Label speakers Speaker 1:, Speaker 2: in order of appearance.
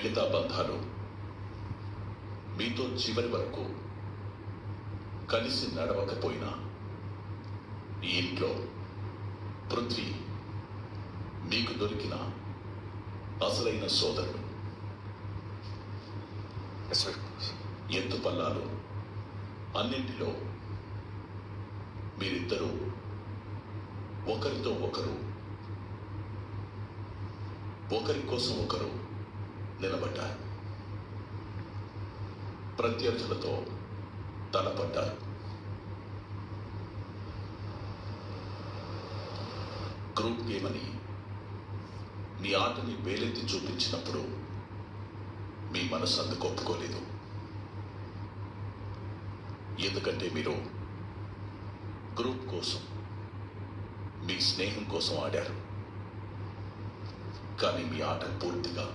Speaker 1: మిగతా బంధాలు మీతో చివరి వరకు కలిసి నడవకపోయినా ఈ ఇంట్లో పృథ్వీ మీకు దొరికిన అసలైన సోదరుడు. ఎత్తు పల్లాలు అన్నింటిలో మీరిద్దరూ ఒకరితో ఒకరు, ఒకరి కోసం ఒకరు నిలబడ్డారు. ప్రత్యర్థులతో తలపడ్డారు. గ్రూప్ గేమ్ అని మీ ఆటని వేలెత్తి చూపించినప్పుడు మీ మనసు అందుకు ఒప్పుకోలేదు. ఎందుకంటే మీరు గ్రూప్ కోసం, మీ స్నేహం కోసం ఆడారు. కానీ మీ ఆట పూర్తిగా